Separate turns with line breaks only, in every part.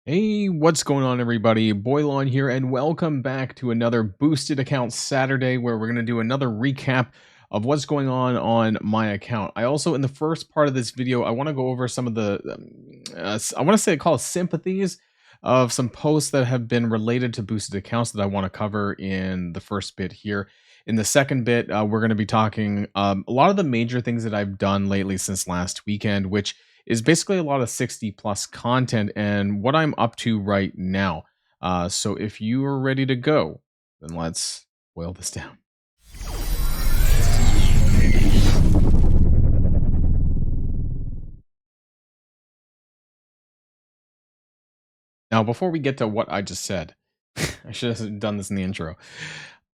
Hey, what's going on, everybody? Boilon here, and welcome back to another Boosted Account Saturday where we're going to do another recap of what's going on my account. I also, in the first part of this video, I want to go over some of the, I want to say call it sympathies of some posts that have been related to boosted accounts that I want to cover in the first bit here. In the second bit, we're going to be talking a lot of the major things that I've done lately since last weekend, which is basically a lot of 60 plus content and what I'm up to right now. So if you are ready to go, then let's boil this down. Now, before we get to what I just said, I should have done this in the intro.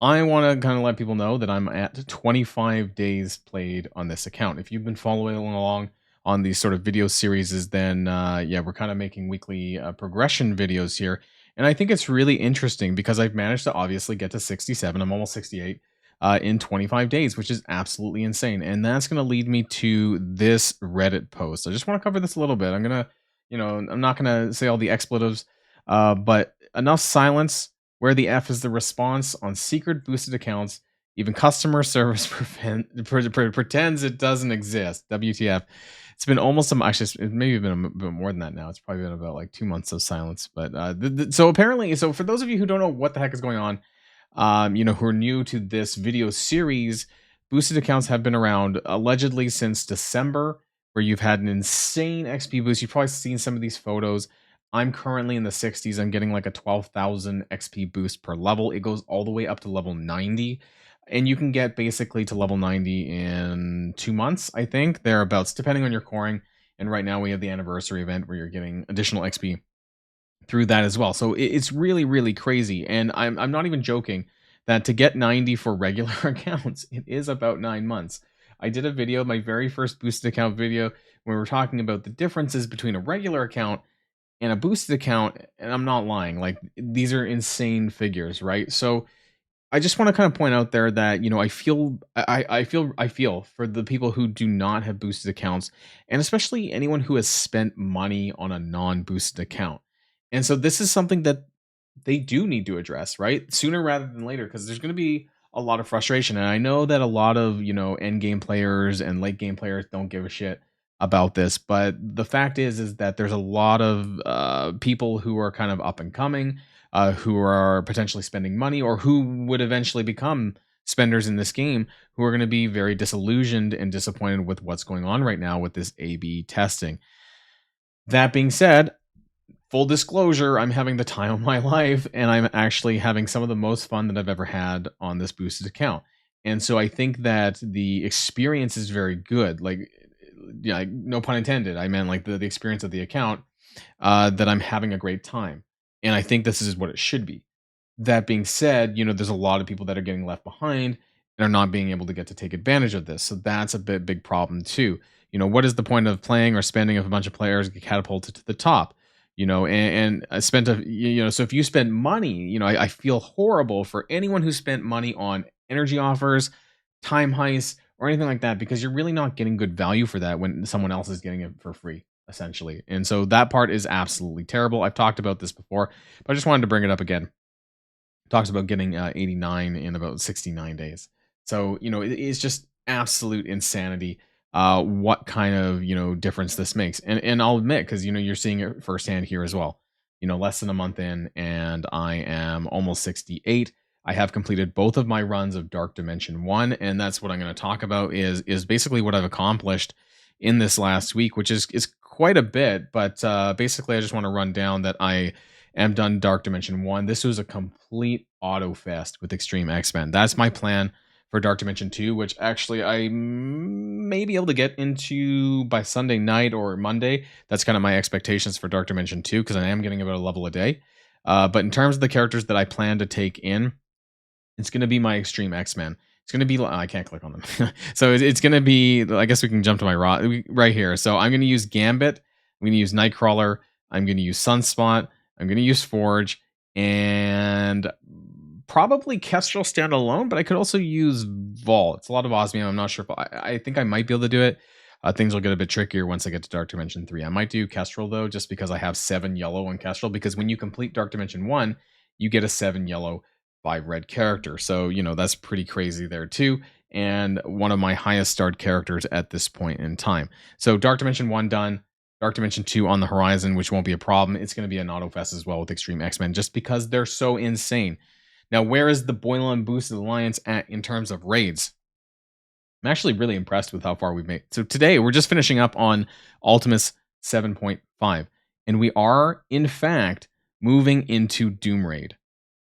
I want to kind of let people know that I'm at 25 days played on this account. If you've been following along on these sort of video series, then yeah, we're kind of making weekly progression videos here. And I think it's really interesting because I've managed to obviously get to 67. I'm almost 68 in 25 days, which is absolutely insane. And that's going to lead me to this Reddit post. I just want to cover this a little bit. I'm going to, I'm not going to say all the expletives, but enough silence. Where the F is the response on secret boosted accounts. Even customer service pretends it doesn't exist. WTF. It's been almost actually it's maybe been a bit more than that now. It's probably been about like 2 months of silence. But so apparently, so for those of you who don't know what the heck is going on, who are new to this video series, boosted accounts have been around allegedly since December, where you've had an insane XP boost. You've probably seen some of these photos. I'm currently in the 60s. I'm getting like a 12,000 XP boost per level. It goes all the way up to level 90. And you can get basically to level 90 in 2 months, I think, thereabouts, depending on your coring. And right now we have the anniversary event where you're getting additional XP through that as well. So it's really, really crazy. And I'm not even joking that to get 90 for regular accounts, it is about 9 months. I did a video, my very first boosted account video, where we were talking about the differences between a regular account and a boosted account, and I'm not lying, like these are insane figures, right? So I just want to kind of point out there that I feel for the people who do not have boosted accounts, and especially anyone who has spent money on a non-boosted account. And so this is something that they do need to address, right? Sooner rather than later, because there's going to be a lot of frustration. And I know that a lot of, end game players and late game players don't give a shit about this, but the fact is that there's a lot of people who are kind of up and coming, who are potentially spending money or who would eventually become spenders in this game, who are going to be very disillusioned and disappointed with what's going on right now with this A/B testing. That being said, full disclosure, I'm having the time of my life, and I'm actually having some of the most fun that I've ever had on this boosted account. And so I think that the experience is very good. Like, yeah, no pun intended. I meant like the experience of the account, that I'm having a great time. And I think this is what it should be. That being said, there's a lot of people that are getting left behind and are not being able to get to take advantage of this. So that's a big problem too. What is the point of playing or spending if a bunch of players get catapulted to the top? And I spent so if you spend money, I feel horrible for anyone who spent money on energy offers, time heists, or anything like that, because you're really not getting good value for that when someone else is getting it for free, essentially. And so that part is absolutely terrible. I've talked about this before, but I just wanted to bring it up again. Talks about getting 89 in about 69 days. So, it's just absolute insanity what kind of, difference this makes. And I'll admit, because, you're seeing it firsthand here as well. Less than a month in, and I am almost 68. I have completed both of my runs of Dark Dimension 1, and that's what I'm going to talk about is basically what I've accomplished in this last week, which is quite a bit. But basically, I just want to run down that I am done Dark Dimension 1. This was a complete auto fest with Extreme X-Men. That's my plan for Dark Dimension 2, which actually I may be able to get into by Sunday night or Monday. That's kind of my expectations for Dark Dimension 2, because I am getting about a level a day. But in terms of the characters that I plan to take in, it's going to be my Extreme X-Men. It's going to be, I can't click on them. So it's going to be, I guess we can jump to my right here. So I'm going to use Gambit. I'm going to use Nightcrawler. I'm going to use Sunspot. I'm going to use Forge, and probably Kestrel standalone, but I could also use Vol. It's a lot of osmium. I'm not sure if I think I might be able to do it. things will get a bit trickier once I get to Dark Dimension 3. I might do Kestrel though, just because I have 7 yellow on Kestrel, because when you complete Dark Dimension 1, you get a 7 yellow, 5 red character. So, that's pretty crazy there too. And one of my highest starred characters at this point in time. So Dark Dimension 1 done. Dark Dimension 2 on the horizon, which won't be a problem. It's going to be an auto fest as well with Extreme X-Men, just because they're so insane. Now, where is the Boilon Boosted Alliance at in terms of raids? I'm actually really impressed with how far we've made. So today, we're just finishing up on Ultimus 7.5, and we are, in fact, moving into Doom Raid.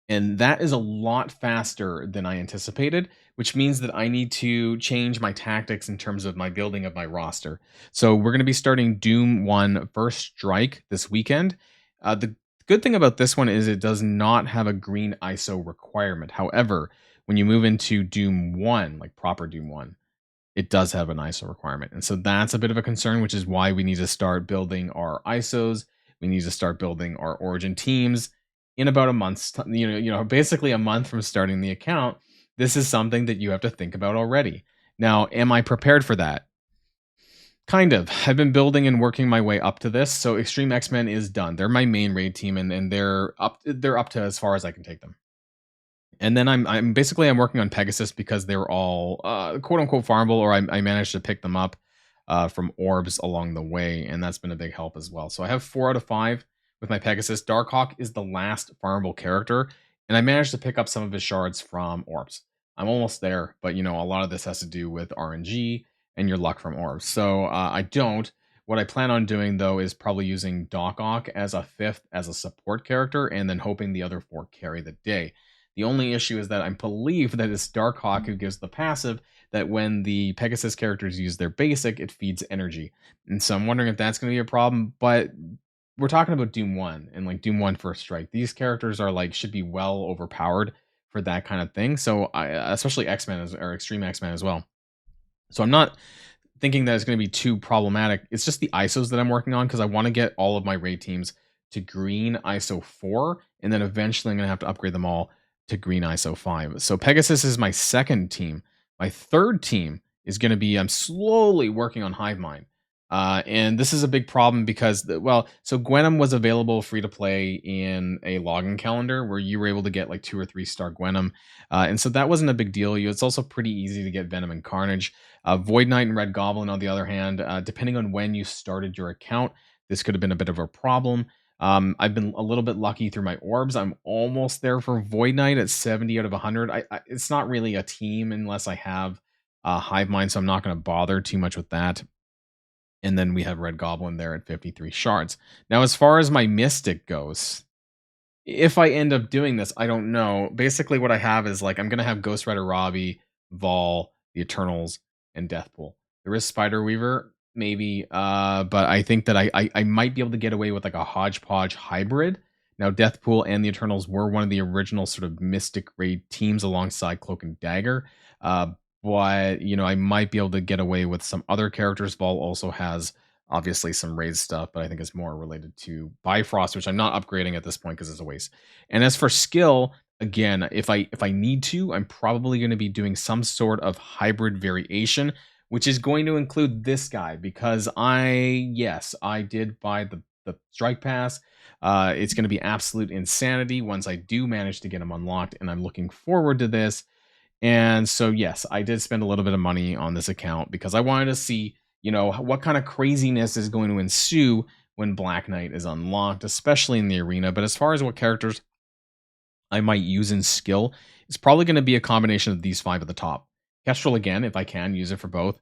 And that is a lot faster than I anticipated, which means that I need to change my tactics in terms of my building of my roster. So we're going to be starting Doom 1 First Strike this weekend. The good thing about this one is it does not have a green ISO requirement. However, when you move into Doom 1, like proper Doom 1, it does have an ISO requirement. And so that's a bit of a concern, which is why we need to start building our ISOs. We need to start building our origin teams in about a month's time, basically a month from starting the account. This is something that you have to think about already. Now, am I prepared for that? Kind of. I've been building and working my way up to this. So Extreme X-Men is done. They're my main raid team, and they're up to as far as I can take them. And then I'm working on Pegasus because they're all quote unquote farmable, or I managed to pick them up from orbs along the way, and that's been a big help as well. So I have 4 out of 5 with my Pegasus. Darkhawk is the last farmable character, and I managed to pick up some of his shards from orbs. I'm almost there, but a lot of this has to do with RNG and your luck from orbs. So I don't. What I plan on doing though is probably using Darkhawk as a 5th as a support character, and then hoping the other 4 carry the day. The only issue is that I believe that it's Darkhawk who gives the passive that when the Pegasus characters use their basic, it feeds energy. And so I'm wondering if that's going to be a problem, but we're talking about Doom 1 and like Doom 1 First Strike. These characters are should be well overpowered for that kind of thing. So especially X-Men or Extreme X-Men as well. So I'm not thinking that it's going to be too problematic. It's just the ISOs that I'm working on, because I want to get all of my raid teams to green ISO 4, and then eventually I'm going to have to upgrade them all to green ISO 5. So Pegasus is my second team. My third team is going to be, I'm slowly working on Hive Mind. And this is a big problem because, so Gwenom was available free to play in a login calendar where you were able to get 2 or 3 star Gwenom. And so that wasn't a big deal. It's also pretty easy to get Venom and Carnage. Void Knight and Red Goblin, on the other hand, depending on when you started your account, this could have been a bit of a problem. I've been a little bit lucky through my orbs. I'm almost there for Void Knight at 70 out of 100. It's not really a team unless I have Hive Mind, so I'm not going to bother too much with that. And then we have Red Goblin there at 53 shards. Now, as far as my Mystic goes, if I end up doing this, I don't know. Basically, what I have is I'm going to have Ghost Rider Robbie, Vol, the Eternals, and Deathpool. There is Spider Weaver, maybe, but I think that I might be able to get away with a hodgepodge hybrid. Now, Deathpool and the Eternals were one of the original sort of Mystic raid teams alongside Cloak and Dagger. But I might be able to get away with some other characters. Vol also has obviously some raid stuff, but I think it's more related to Bifrost, which I'm not upgrading at this point because it's a waste. And as for skill, again, if I need to, I'm probably going to be doing some sort of hybrid variation, which is going to include this guy, because I did buy the strike pass. It's going to be absolute insanity once I do manage to get him unlocked, and I'm looking forward to this. And so, yes, I did spend a little bit of money on this account because I wanted to see, what kind of craziness is going to ensue when Black Knight is unlocked, especially in the arena. But as far as what characters I might use in skill, it's probably going to be a combination of these 5 at the top. Kestrel, again, if I can, use it for both.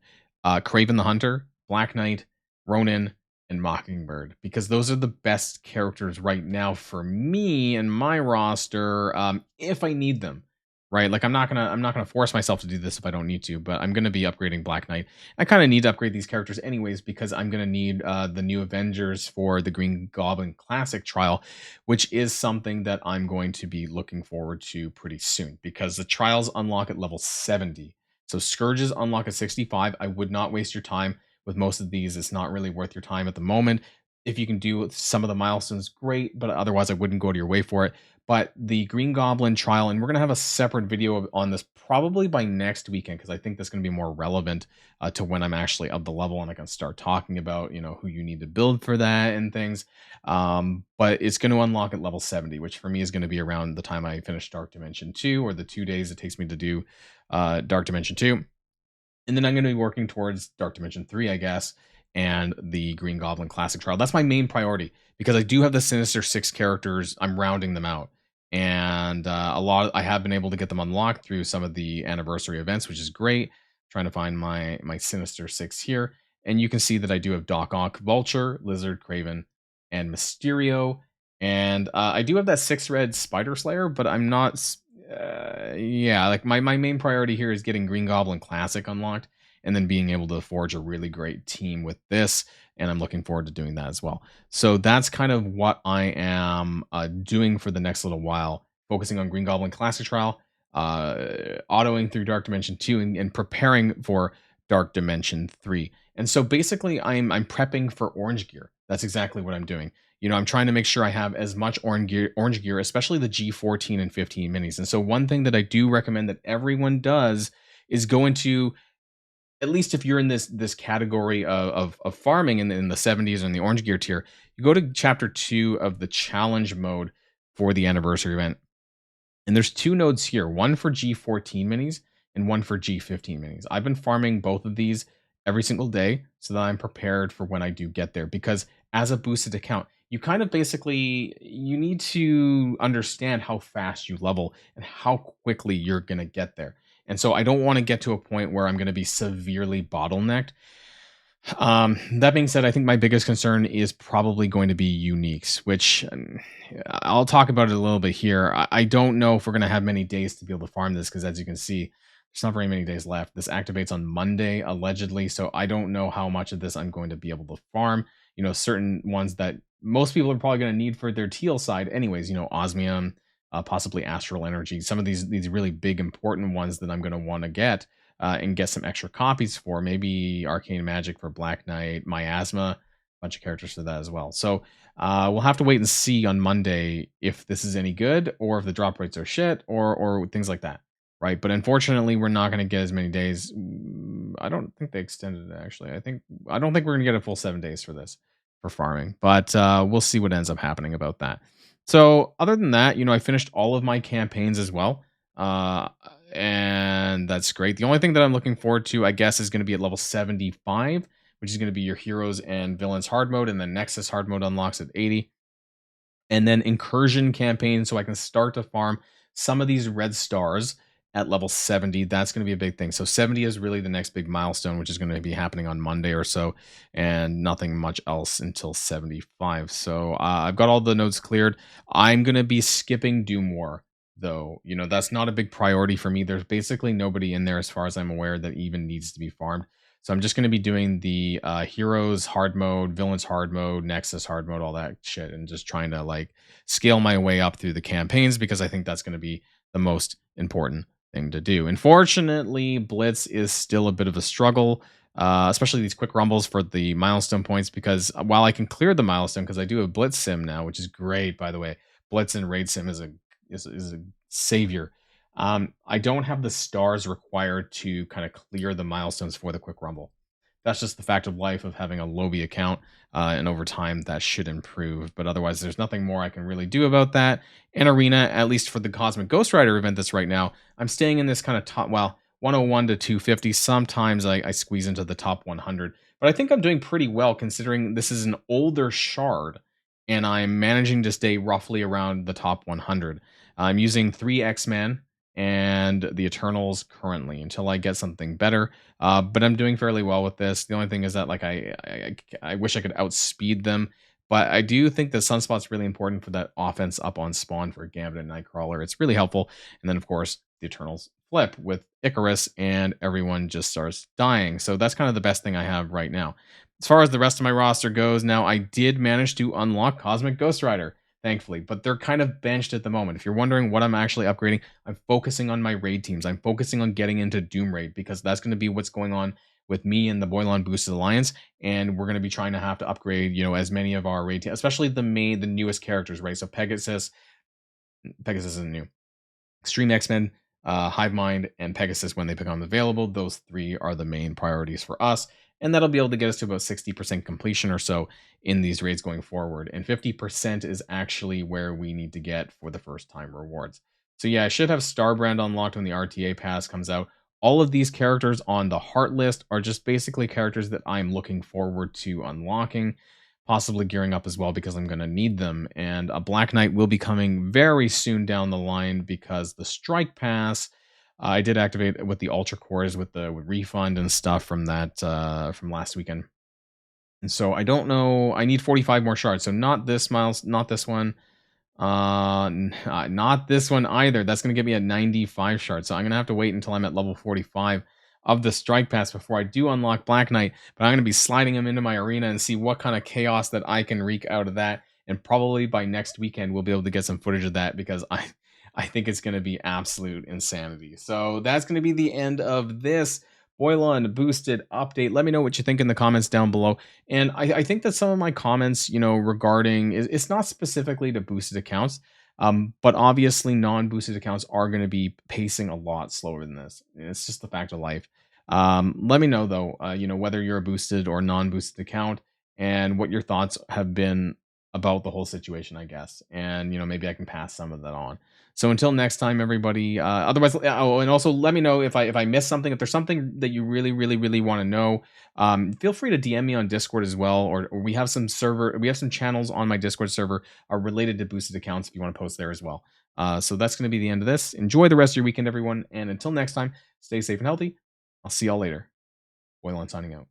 Craven the Hunter, Black Knight, Ronin, and Mockingbird, because those are the best characters right now for me and my roster, if I need them. Right, I'm not gonna force myself to do this if I don't need to, but I'm gonna be upgrading Black Knight. I kind of need to upgrade these characters anyways because I'm gonna need the new Avengers for the Green Goblin Classic trial, which is something that I'm going to be looking forward to pretty soon because the trials unlock at level 70. So Scourges unlock at 65. I would not waste your time with most of these. It's not really worth your time at the moment. if you can do some of the milestones, great, but otherwise I wouldn't go to your way for it. But the Green Goblin trial, and we're gonna have a separate video on this probably by next weekend because I think that's gonna be more relevant to when I'm actually up the level and I can start talking about who you need to build for that and things. But it's going to unlock at level 70, which for me is going to be around the time I finish Dark Dimension 2 or the 2 days it takes me to do Dark Dimension 2. And then I'm going to be working towards Dark Dimension 3, I guess, and the Green Goblin Classic Trial. That's my main priority because I do have the Sinister Six characters. I'm rounding them out. And I have been able to get them unlocked through some of the anniversary events, which is great. Trying to find my Sinister Six here. And you can see that I do have Doc Ock, Vulture, Lizard, Craven, and Mysterio. And I do have that 6 red Spider Slayer, but I'm not yeah, like my main priority here is getting Green Goblin Classic unlocked and then being able to forge a really great team with this. And I'm looking forward to doing that as well. So that's kind of what I am doing for the next little while, focusing on Green Goblin Classic Trial, autoing through Dark Dimension 2 and preparing for Dark Dimension 3. And so basically I'm prepping for Orange Gear. That's exactly what I'm doing. I'm trying to make sure I have as much orange gear, especially the G14 and 15 minis. And so one thing that I do recommend that everyone does is go into, at least if you're in this category of farming in the 70s or in the orange gear tier, you go to chapter 2 of the challenge mode for the anniversary event. And there's 2 nodes here, one for G14 minis and one for G15 minis. I've been farming both of these every single day so that I'm prepared for when I do get there, because as a boosted account, you kind of basically, you need to understand how fast you level and how quickly you're going to get there. And so I don't want to get to a point where I'm going to be severely bottlenecked. That being said, I think my biggest concern is probably going to be uniques, which I'll talk about it a little bit here. I don't know if we're going to have many days to be able to farm this because, as you can see, there's not very many days left. This activates on Monday, allegedly, so I don't know how much of this I'm going to be able to farm. Certain ones that most people are probably going to need for their teal side anyways, osmium, possibly astral energy, some of these really big important ones that I'm going to want to get and get some extra copies for, maybe Arcane Magic for Black Knight, Miasma, a bunch of characters for that as well. So we'll have to wait and see on Monday if this is any good or if the drop rates are shit or things like that, right? But unfortunately, we're not going to get as many days. I don't think they extended it, actually. I don't think we're going to get a full 7 days for this, for farming, but we'll see what ends up happening about that. So other than that, I finished all of my campaigns as well. And that's great. The only thing that I'm looking forward to, I guess, is going to be at level 75, which is going to be your heroes and villains hard mode, and then Nexus hard mode unlocks at 80. And then incursion campaign, so I can start to farm some of these red stars at level 70. That's going to be a big thing. So 70 is really the next big milestone, which is going to be happening on Monday or so, and nothing much else until 75. So I've got all the nodes cleared. I'm going to be skipping Doom War, though. That's not a big priority for me. There's basically nobody in there, as far as I'm aware, that even needs to be farmed. So I'm just going to be doing the heroes hard mode, villains hard mode, Nexus hard mode, all that shit, and just trying to scale my way up through the campaigns, because I think that's going to be the most important thing to do. Unfortunately, Blitz is still a bit of a struggle, especially these quick rumbles for the milestone points, because while I can clear the milestone, because I do have Blitz Sim now, which is great, by the way. Blitz and Raid Sim is a savior. I don't have the stars required to kind of clear the milestones for the quick rumble. That's just the fact of life of having a Lobby account, and over time that should improve. But otherwise, there's nothing more I can really do about that. In Arena, at least for the Cosmic Ghost Rider event that's right now, I'm staying in this kind of top, 101 to 250. Sometimes I squeeze into the top 100. But I think I'm doing pretty well, considering this is an older shard, and I'm managing to stay roughly around the top 100. I'm using 3 X-Men and the Eternals currently until I get something better. But I'm doing fairly well with this. The only thing is that I wish I could outspeed them. But I do think that Sunspot's really important for that offense up on spawn for Gambit and Nightcrawler. It's really helpful. And then, of course, the Eternals flip with Icarus, and everyone just starts dying. So that's kind of the best thing I have right now. As far as the rest of my roster goes, now I did manage to unlock Cosmic Ghost Rider, thankfully, but they're kind of benched at the moment. If you're wondering what I'm actually upgrading, I'm focusing on my raid teams. I'm focusing on getting into Doom Raid, because that's going to be what's going on with me and the Boilon Boosted Alliance, and we're going to be trying to have to upgrade, as many of our raid, especially the newest characters, right? So Pegasus isn't new. Extreme X-Men, Hive Mind, and Pegasus when they become available. Those three are the main priorities for us. And that'll be able to get us to about 60% completion or so in these raids going forward. And 50% is actually where we need to get for the first time rewards. So yeah, I should have Starbrand unlocked when the RTA pass comes out. All of these characters on the heart list are just basically characters that I'm looking forward to unlocking, possibly gearing up as well because I'm going to need them. And a Black Knight will be coming very soon down the line because the Strike Pass, I did activate with the Ultra Cores with the refund and stuff from that from last weekend. And so I don't know. I need 45 more shards. So not this miles, not this one. Not this one either. That's going to get me at 95 shards. So I'm going to have to wait until I'm at level 45 of the Strike Pass before I do unlock Black Knight. But I'm going to be sliding him into my arena and see what kind of chaos that I can wreak out of that. And probably by next weekend, we'll be able to get some footage of that because I think it's going to be absolute insanity. So that's going to be the end of this Boilon boosted update. Let me know what you think in the comments down below. And I think that some of my comments, regarding it's not specifically to boosted accounts, but obviously non-boosted accounts are going to be pacing a lot slower than this. It's just the fact of life. Let me know though, whether you're a boosted or non-boosted account and what your thoughts have been about the whole situation, I guess. And maybe I can pass some of that on. So until next time, everybody. Otherwise, oh, and also let me know if I missed something. If there's something that you really, really, really want to know, feel free to DM me on Discord as well. Or we have some channels on my Discord server are related to boosted accounts if you want to post there as well. So that's going to be the end of this. Enjoy the rest of your weekend, everyone. And until next time, stay safe and healthy. I'll see y'all later. Boilon signing out.